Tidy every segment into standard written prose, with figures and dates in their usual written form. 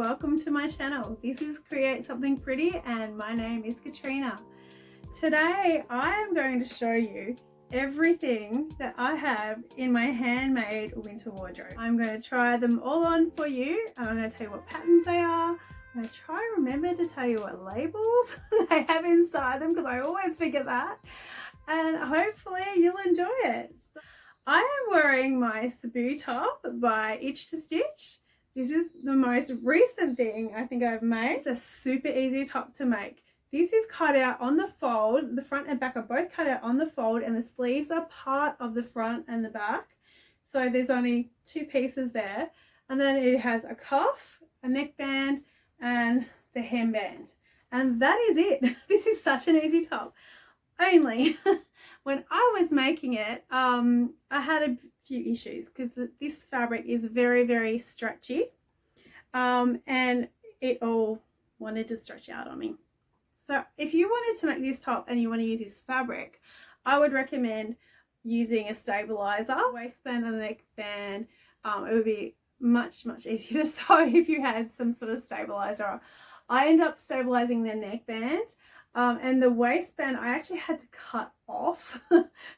welcome to my channel. This is Create Something Pretty and my name is Katrina. Today I am going to show you everything that I have in my handmade winter wardrobe. I'm going to try them all on for you and I'm going to tell you what patterns they are. I'm going to try and remember to tell you what labels they have inside them because I always forget that, and hopefully you'll enjoy it. I am wearing my Cebu top by Itch to Stitch. This is the most recent thing I think I've made. It's a super easy top to make. This is cut out on the fold. The front and back are both cut out on the fold and the sleeves are part of the front and the back. So there's only two pieces there. And then it has a cuff, a neckband and the hemband. And that is it. This is such an easy top. Only when I was making it, I had a few issues because this fabric is very, very stretchy, and it all wanted to stretch out on me. So if you wanted to make this top and you want to use this fabric, I would recommend using a stabilizer, waistband and neckband. It would be much easier to sew if you had some sort of stabilizer. I end up stabilizing the neckband. And the waistband I actually had to cut off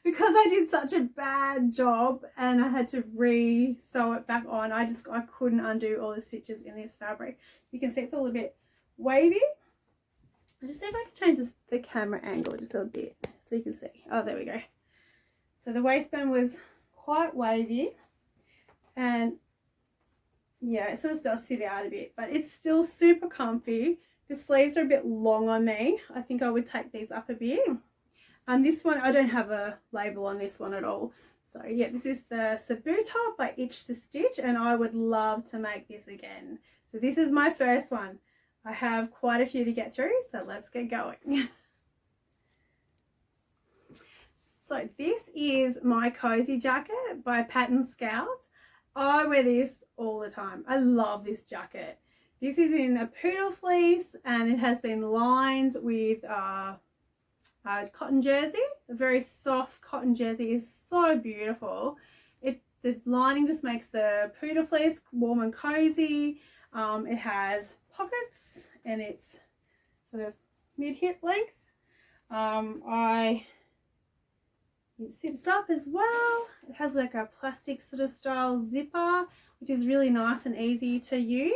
because I did such a bad job and I had to re-sew it back on. I couldn't undo all the stitches in this fabric. You can see it's a little bit wavy. I'll just see if I can change the camera angle just a little bit so you can see. Oh, there we go. So the waistband was quite wavy and yeah, it sort of does sit out a bit, but it's still super comfy. The sleeves are a bit long on me. I think I would take these up a bit. And this one, I don't have a label on this one at all. So yeah, this is the Cebu top by Itch to Stitch and I would love to make this again. So this is my first one. I have quite a few to get through, so let's get going. So this is my cozy jacket by Pattern Scout. I wear this all the time. I love this jacket. This is in a poodle fleece and it has been lined with cotton jersey. A very soft cotton jersey is so beautiful. The lining just makes the poodle fleece warm and cozy. It has pockets and it's sort of mid-hip length. It zips up as well. It has like a plastic sort of style zipper, which is really nice and easy to use.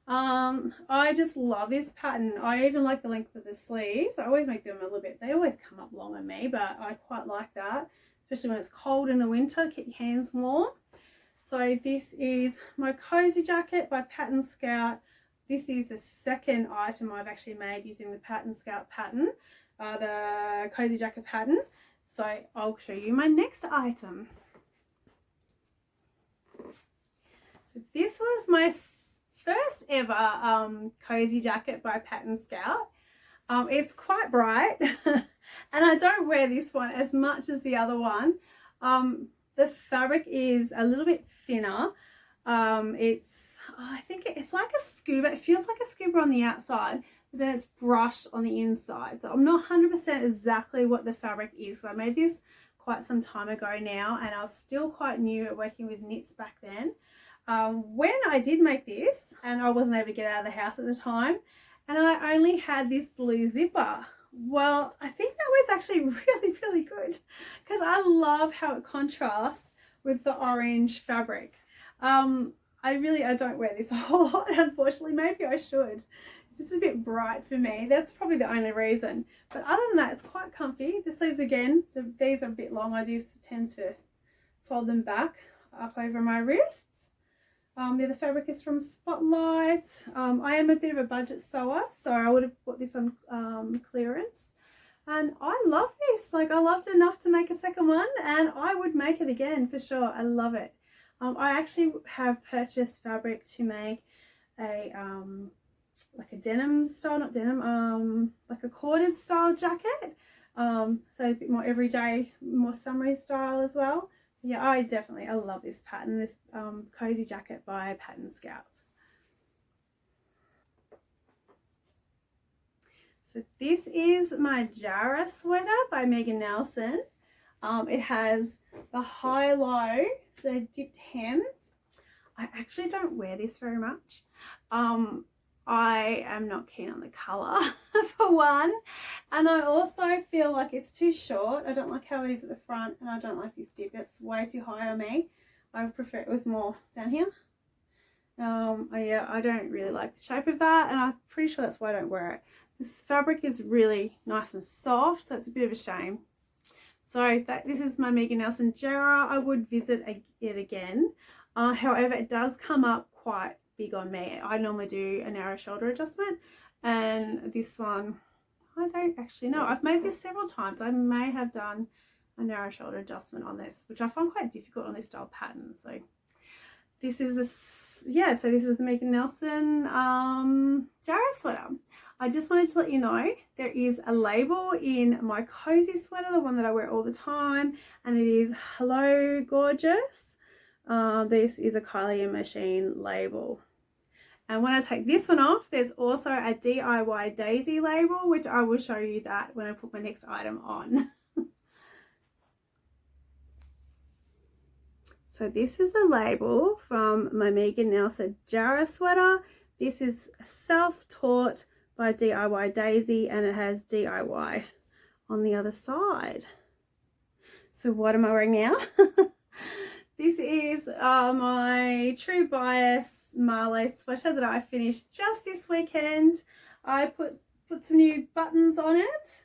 I just love this pattern. I even like the length of the sleeves. I always make them a little bit, they always come up long on me, but I quite like that, especially when it's cold in the winter, keep your hands warm. So this is my cozy jacket by Pattern Scout. This is the second item I've actually made using the Pattern Scout pattern, the cozy jacket pattern. So I'll show you my next item. So this was my first ever cozy jacket by Pattern Scout. It's quite bright and I don't wear this one as much as the other one. The fabric is a little bit thinner. I think it's like a scuba. It feels like a scuba on the outside, but then it's brushed on the inside. So I'm not 100% exactly what the fabric is. So I made this quite some time ago now and I was still quite new at working with knits back then. When I did make this and I wasn't able to get out of the house at the time and I only had this blue zipper, well, I think that was actually really good because I love how it contrasts with the orange fabric. I don't wear this a whole lot, unfortunately. Maybe I should. It's just a bit bright for me. That's probably the only reason. But other than that, it's quite comfy. The sleeves again, these are a bit long. I just tend to fold them back up over my wrists. The other fabric is from Spotlight. I am a bit of a budget sewer, so I would have bought this on clearance. And I love this. Like, I loved it enough to make a second one and I would make it again for sure. I love it. I actually have purchased fabric to make a like a denim style, not denim, like a corded style jacket. So a bit more everyday, more summery style as well. Yeah, I love this pattern, this cozy jacket by Pattern Scout. So this is my Jara sweater by Nielsen. It has the high-low, so dipped hem. I actually don't wear this very much. I am not keen on the colour for one, and I also feel like it's too short. I don't like how it is at the front, and I don't like this dip. It's way too high on me. I would prefer it was more down here. Yeah, I don't really like the shape of that, and I'm pretty sure that's why I don't wear it. This fabric is really nice and soft, so it's a bit of a shame. So this is my Megan Nielsen Jera. I would visit it again. However, it does come up quite big on me. I normally do a narrow shoulder adjustment, and this one, I don't actually know. I've made this several times. I may have done a narrow shoulder adjustment on this, which I find quite difficult on this style pattern. So this is so this is the Megan Nielsen Jara sweater. I just wanted to let you know there is a label in my cozy sweater, the one that I wear all the time, and it is Hello Gorgeous. This is a Kylie machine label. And when I take this one off, there's also a DIY Daisy label, which I will show you that when I put my next item on. So this is the label from my Megan Nielsen Jara sweater. This is self-taught by DIY Daisy, and it has DIY on the other side. So what am I wearing now? This is my True Bias Marlo sweater that I finished just this weekend. I put some new buttons on it.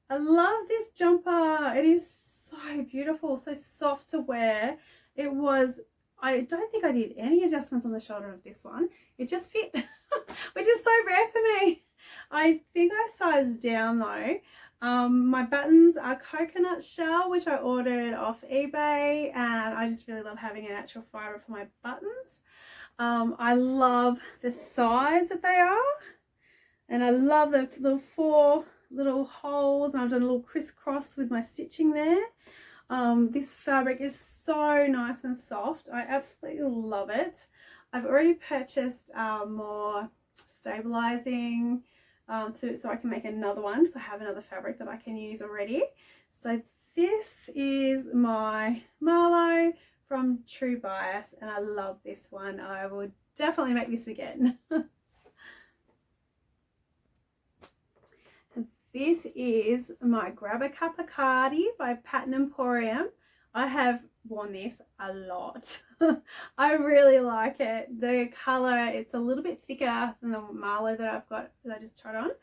I love this jumper. It is so beautiful, so soft to wear. It was, I don't think I did any adjustments on the shoulder of this one. It just fit, which is so rare for me. I think I sized down though. My buttons are coconut shell, which I ordered off eBay, and I just really love having an actual fibre for my buttons. I love the size that they are, and I love the 4 little holes, and I've done a little crisscross with my stitching there. This fabric is so nice and soft. I absolutely love it. I've already purchased more stabilizing so I can make another one, because I have another fabric that I can use already. So this is my Marlo from True Bias, and I love this one. I would definitely make this again. This is my Grab a Cuppa Cardi by Emporium. I have worn this a lot. I really like it. The colour, it's a little bit thicker than the Marlo that I've got, that I just tried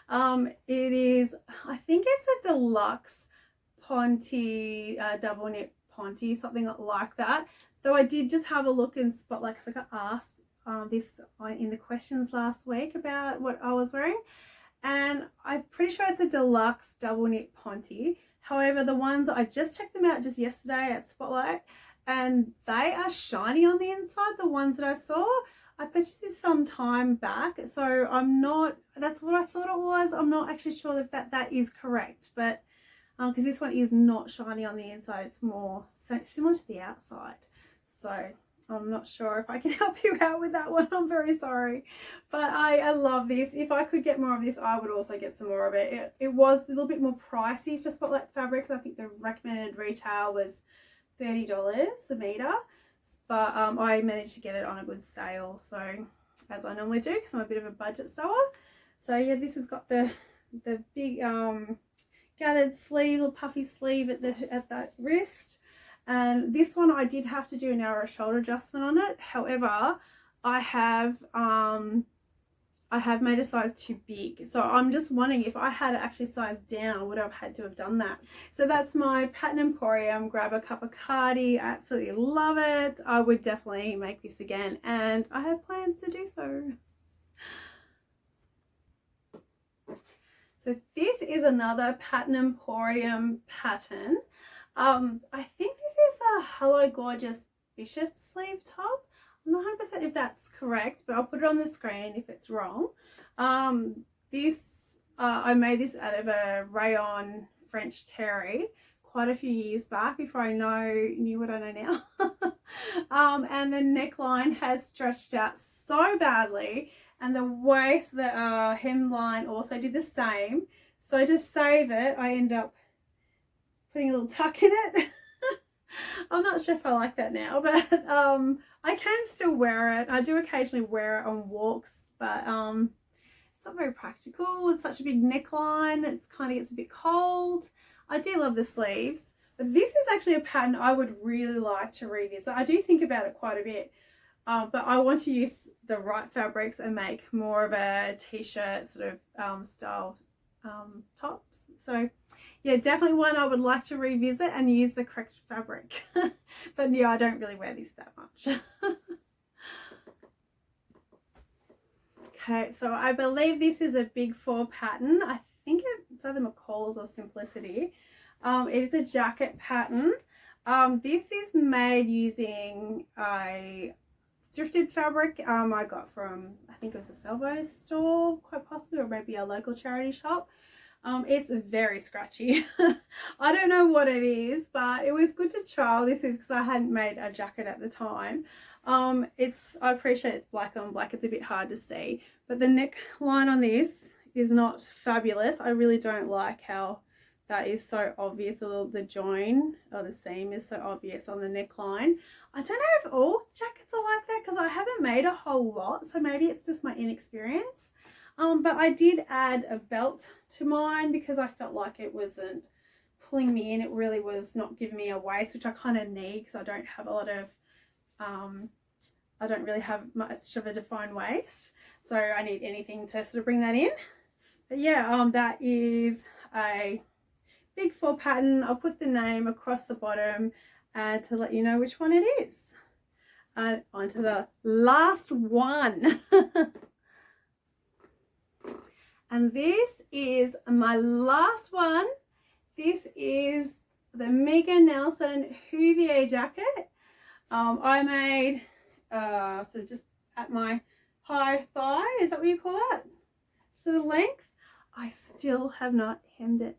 on. It is, I think it's a deluxe Ponte, double knit Ponte, something like that. Though I did just have a look and spotlight, because I got asked this in the questions last week about what I was wearing. And I'm pretty sure it's a deluxe double knit Ponte. However, the ones, I just checked them out just yesterday at Spotlight, and they are shiny on the inside, the ones that I saw. I purchased this some time back, so I'm not, that's what I thought it was. I'm not actually sure if that is correct, but because this one is not shiny on the inside, it's more similar to the outside. So I'm not sure if I can help you out with that one. I'm very sorry, but I love this. If I could get more of this, I would also get some more of it. It was a little bit more pricey for Spotlight fabric. I think the recommended retail was $30 a metre, but I managed to get it on a good sale, so as I normally do, because I'm a bit of a budget sewer. So yeah, this has got the big gathered sleeve or puffy sleeve at that wrist. And this one I did have to do a narrow shoulder adjustment on it. However, I have made a size too big. So I'm just wondering if I had actually sized down, would I have had to have done that? So that's my Emporium Grab a Cuppa Cardi. I absolutely love it. I would definitely make this again, and I have plans to do so. So this is another Emporium pattern. I think this is the Hello Gorgeous Bishop sleeve top. I'm not 100% if that's correct, but I'll put it on the screen if it's wrong. I made this out of a rayon French terry quite a few years back, before I knew what I know now. And the neckline has stretched out so badly, and the waist, the hemline also did the same. So to save it, I end up putting a little tuck in it. I'm not sure if I like that now, but I can still wear it. I do occasionally wear it on walks, but it's not very practical. It's such a big neckline. It's kind of gets a bit cold. I do love the sleeves, but this is actually a pattern I would really like to revisit. I do think about it quite a bit, but I want to use the right fabrics and make more of a t-shirt sort of style tops. So yeah, definitely one I would like to revisit and use the correct fabric. But yeah, I don't really wear this that much. Okay, so I believe this is a big 4 pattern. I think it's either McCall's or Simplicity. It's a jacket pattern. This is made using a thrifted fabric I got from, I think it was a Salvos store, quite possibly, or maybe a local charity shop. It's very scratchy. I don't know what it is, but it was good to trial this because I hadn't made a jacket at the time. I appreciate it's black on black, it's a bit hard to see, but the neckline on this is not fabulous. I really don't like how that is so obvious. The join or the seam is so obvious on the neckline. I don't know if all jackets are like that because I haven't made a whole lot, so maybe it's just my inexperience. But I did add a belt to mine because I felt like it wasn't pulling me in. It really was not giving me a waist, which I kind of need because I don't have a lot of I don't really have much of a defined waist, so I need anything to sort of bring that in. But yeah, that is a big 4 pattern. I'll put the name across the bottom to let you know which one it is. On to the last one. And this is my last one. This is the Nielsen Hovea jacket. I made sort of just at my high thigh, is that what you call that? Sort of length. I still have not hemmed it.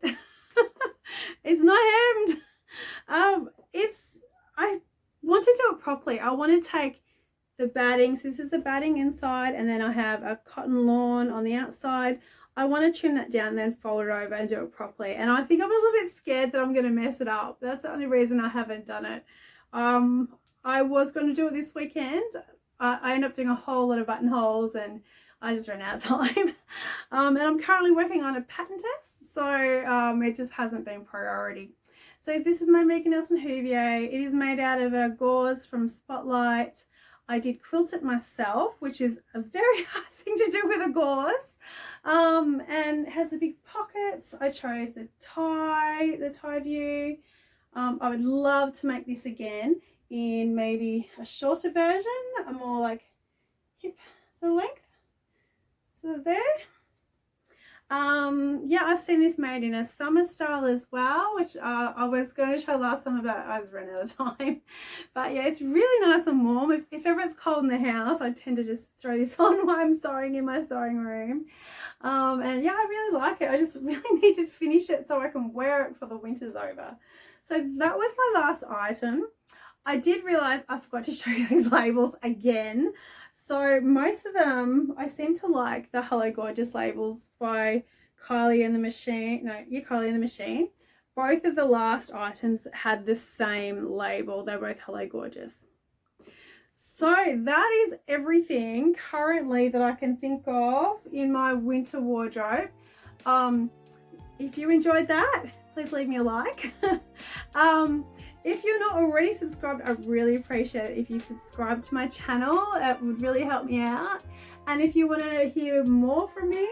It's not hemmed. I want to do it properly. I want to take the batting, so this is the batting inside, and then I have a cotton lawn on the outside. I want to trim that down and then fold it over and do it properly. And I think I'm a little bit scared that I'm going to mess it up. That's the only reason I haven't done it. I was going to do it this weekend. I ended up doing a whole lot of buttonholes and I just ran out of time. And I'm currently working on a pattern test, so it just hasn't been priority. So this is my Nielsen Hovea. It is made out of a gauze from Spotlight. I did quilt it myself, which is a very hard thing to do with a gauze. And it has the big pockets. I chose the tie view. I would love to make this again in maybe a shorter version, a more like hip the length. So there. Yeah, I've seen this made in a summer style as well, which I was going to try last summer, but I was running out of time. But yeah, it's really nice and warm. If ever it's cold in the house, I tend to just throw this on while I'm sewing in my sewing room. And yeah, I really like it. I just really need to finish it so I can wear it for the winter's over. So that was my last item. I did realize I forgot to show you these labels again. So most of them, I seem to like the Hello Gorgeous labels by Kylie and the Machine. No, yeah, Kylie and the Machine. Both of the last items had the same label. They're both Hello Gorgeous. So that is everything currently that I can think of in my winter wardrobe. If you enjoyed that, please leave me a like. If you're not already subscribed, I really appreciate it if you subscribe to my channel. It would really help me out. And if you want to hear more from me,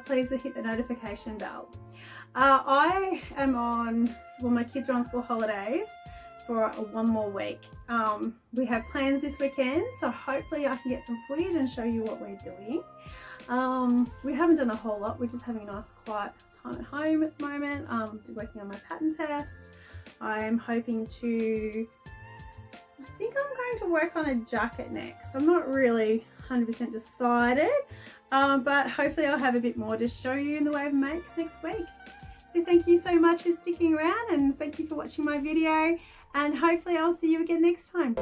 please hit the notification bell. I am on, well, my kids are on school holidays for one more week. We have plans this weekend, so hopefully I can get some footage and show you what we're doing. We haven't done a whole lot. We're just having a nice quiet time at home at the moment. Working on my pattern test. I'm hoping to, I think I'm going to work on a jacket next. I'm not really 100% decided, but hopefully I'll have a bit more to show you in the way of makes next week. So thank you so much for sticking around, and thank you for watching my video, and hopefully I'll see you again next time.